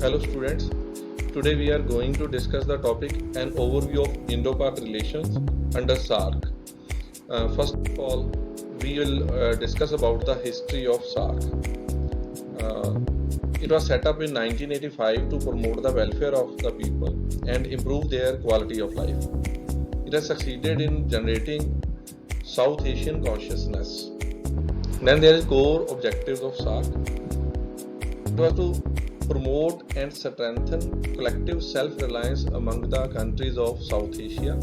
Hello students, today we are going to discuss the topic an overview of Indo-Pak relations under SAARC. First of all, we will discuss about the history of SAARC. It was set up in 1985 to promote the welfare of the people and improve their quality of life. It has succeeded in generating South Asian consciousness. Then there is core objectives of SAARC. It was to promote and strengthen collective self-reliance among the countries of South Asia,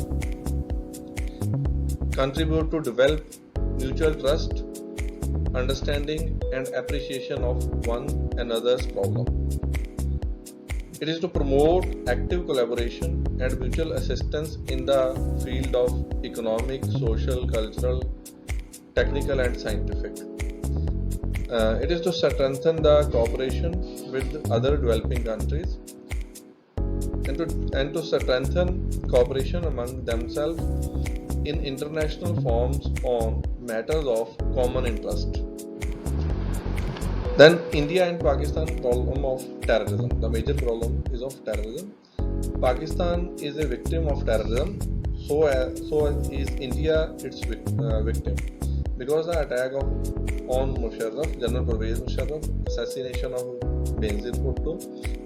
contribute to develop mutual trust, understanding and appreciation of one another's problem. It is to promote active collaboration and mutual assistance in the field of economic, social, cultural, technical and scientific. It is to strengthen the cooperation with other developing countries and to strengthen cooperation among themselves in international forums on matters of common interest. Then India and Pakistan problem of terrorism. The major problem is of terrorism. Pakistan is a victim of terrorism, so is India its victim. Because the attack on Musharraf, General Pervez Musharraf, assassination of Benazir Bhutto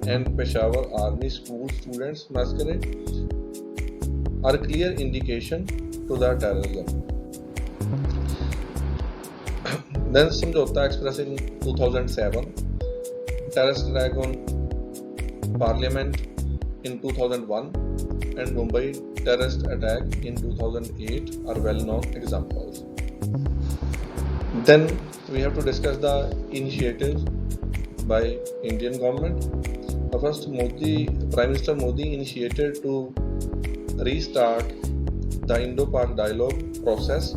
and Peshawar Army school students massacre are a clear indication to the terrorism. Then Samjhauta Express in 2007, terrorist attack on Parliament in 2001 and Mumbai terrorist attack in 2008 are well-known examples. Then we have to discuss the initiatives by Indian government. First, Prime Minister Modi initiated to restart the Indo-Pak dialogue process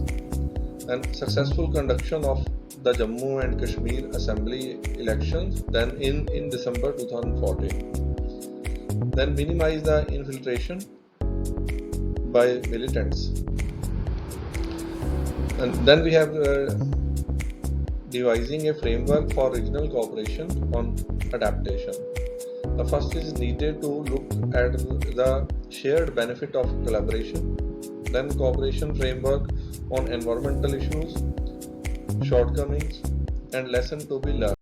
and successful conduction of the Jammu and Kashmir Assembly elections then in December 2014. Then minimize the infiltration by militants. And then we have devising a framework for regional cooperation on adaptation. The first is needed to look at the shared benefit of collaboration, then cooperation framework on environmental issues, shortcomings and lessons to be learned.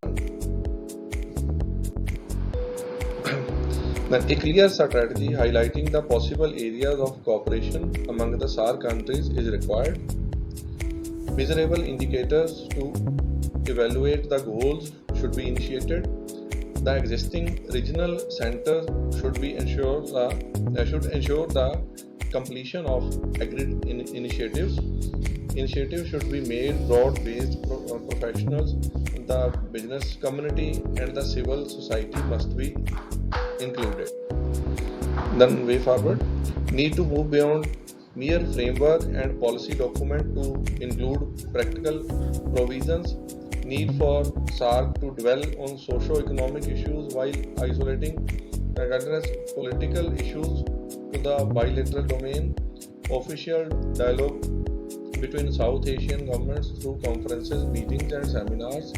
Then a clear strategy highlighting the possible areas of cooperation among the SAARC countries is required. Measurable indicators to evaluate the goals should be initiated. The existing regional centers should ensure the completion of agreed initiatives. Initiatives should be made broad-based. Professionals, the business community and the civil society must be included. Then way forward, need to move beyond mere framework and policy document to include practical provisions. Need for SAARC to dwell on socio-economic issues while isolating address political issues to the bilateral domain. Official dialogue between South Asian governments through conferences, meetings and seminars,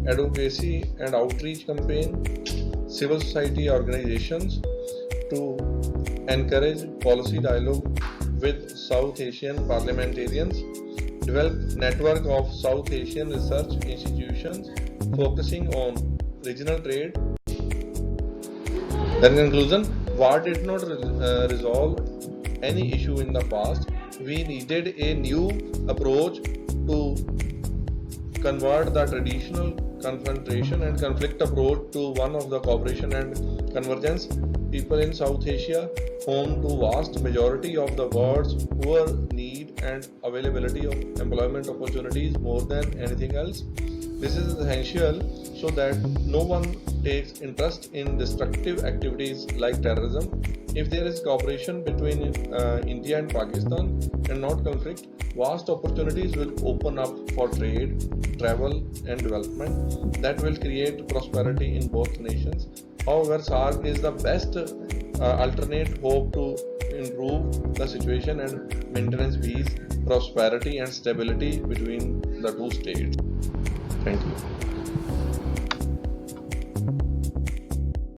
advocacy and outreach campaign, civil society organizations to encourage policy dialogue with South Asian parliamentarians, develop network of South Asian research institutions focusing on regional trade. Then conclusion, war did not resolve any issue in the past. We needed a new approach to convert the traditional confrontation and conflict approach to one of the cooperation and convergence. People in South Asia, home to vast majority of the world's poor, need and availability of employment opportunities more than anything else. This is essential so that no one takes interest in destructive activities like terrorism. If there is cooperation between India and Pakistan and not conflict, vast opportunities will open up for trade, travel and development that will create prosperity in both nations. However, SAARC is the best alternate hope to improve the situation and maintain peace, prosperity and stability between the two states. Thank you.